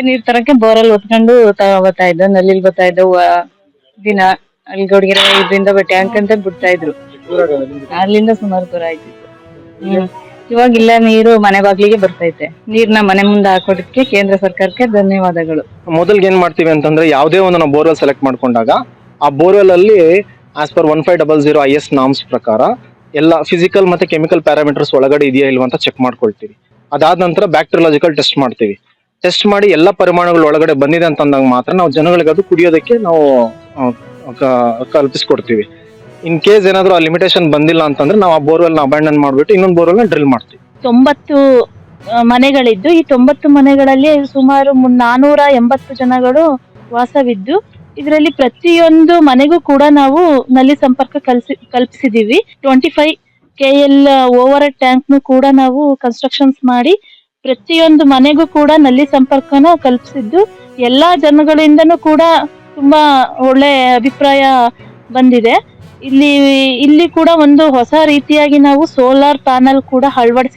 ನೀರ್ ತರಕ್ಕೆ ಬೋರಲ್ಲಿ ಹೊತ್ಕೊಂಡು ಬರ್ತಾ ಇದ್ದು, ನಲ್ಲಿ ಬರ್ತಾ ಇದ್ದು ದಿನ ಅಲ್ಲಿ ಗೌಡ್ಗೆರೆ ಇದರಿಂದ ಟ್ಯಾಂಕ್ ಅಂತ ಬಿಡ್ತಾ ಇದ್ರು. ಅಲ್ಲಿಂದ ಸುಮಾರು ದೂರ ಆಯ್ತಿತ್ತು. ಇವಾಗ ಇಲ್ಲ, ನೀರು ಮನೆ ಬಾಗ್ಲಿಗೆ ಬರ್ತೈತೆ. ನೀರ್ನ ಮನೆ ಮುಂದೆ ಹಾಕೋದಕ್ಕೆ ಕೇಂದ್ರ ಸರ್ಕಾರಕ್ಕೆ ಧನ್ಯವಾದಗಳು. ಮೊದಲ್ಗೆ ಏನ್ ಮಾಡ್ತೀವಿ ಅಂತಂದ್ರೆ, ಯಾವುದೇ ಒಂದು ನಾವು ಬೋರ್ವೆಲ್ ಸೆಲೆಕ್ಟ್ ಮಾಡ್ಕೊಂಡಾಗ ಆ ಬೋರ್ವೆಲ್ ಅಲ್ಲಿ ಆಸ್ ಪರ್ 1500 IS ನಾಮ್ಸ್ ಪ್ರಕಾರ ಎಲ್ಲ ಫಿಸಿಕಲ್ ಮತ್ತೆ ಕೆಮಿಕಲ್ ಪ್ಯಾರಾಮೀಟರ್ಸ್ ಒಳಗಡೆ ಇದೆಯಾ ಇಲ್ವಾ ಅಂತ ಚೆಕ್ ಮಾಡ್ಕೊಳ್ತೀವಿ. ಅದಾದ ನಂತರ ಬ್ಯಾಕ್ಟೀರಿಯಾಲಜಿಕಲ್ ಟೆಸ್ಟ್ ಮಾಡ್ತೀವಿ. ಟೆಸ್ಟ್ ಮಾಡಿ ಎಲ್ಲ ಪರಿಮಾಣಗಳು ಒಳಗಡೆ ಬಂದಿದೆ ಅಂತಂದಾಗ ಮಾತ್ರ ನಾವು ಜನಗಳಿಗೆ ಅದು ಕುಡಿಯೋದಕ್ಕೆ ನಾವು ಕಲ್ಪಿಸ್ಕೊಡ್ತೀವಿ. ಇನ್ ಕೇಸ್ ಏನಾದ್ರು ಆ ಲಿಮಿಟೇಷನ್ ಬಂದಿಲ್ಲ ಅಂತಂದ್ರೆ ನಾವು ಆ ಬೋರ್ವೆಲ್ ನ ಅಬಂಡನ್ ಮಾಡ್ಬಿಟ್ಟು ಇನ್ನೊಂದು ಬೋರ್ವೆಲ್ ನ ಡ್ರಿಲ್ ಮಾಡ್ತೀವಿ. 90 ಮನೆಗಳಿದ್ದು, ಈ 90 ಮನೆಗಳಲ್ಲಿ ಸುಮಾರು 480 ಜನಗಳು ವಾಸವಿದ್ದು, ಇದರಲ್ಲಿ ಪ್ರತಿಯೊಂದು ಮನೆಗೂ ಕೂಡ ನಾವು ನಲ್ಲಿ ಸಂಪರ್ಕ ಕಲ್ಪಿಸಿದೀವಿ. 25 KL ಓವರ್ ಟ್ಯಾಂಕ್ ನು ಕೂಡ ನಾವು ಕನ್ಸ್ಟ್ರಕ್ಷನ್ಸ್ ಮಾಡಿ ಪ್ರತಿಯೊಂದು ಮನೆಗೂ ಕೂಡ ನಲ್ಲಿ ಸಂಪರ್ಕನ ಕಲ್ಪಿಸಿದ್ದು, ಎಲ್ಲಾ ಜನಗಳಿಂದನೂ ಕೂಡ ತುಂಬಾ ಒಳ್ಳೆ ಅಭಿಪ್ರಾಯ ಬಂದಿದೆ. ಇಲ್ಲಿ ಕೂಡ ಒಂದು ಹೊಸ ರೀತಿಯಾಗಿ ನಾವು ಸೋಲಾರ್ ಪ್ಯಾನಲ್ ಕೂಡ ಅಳವಡಿಸಿ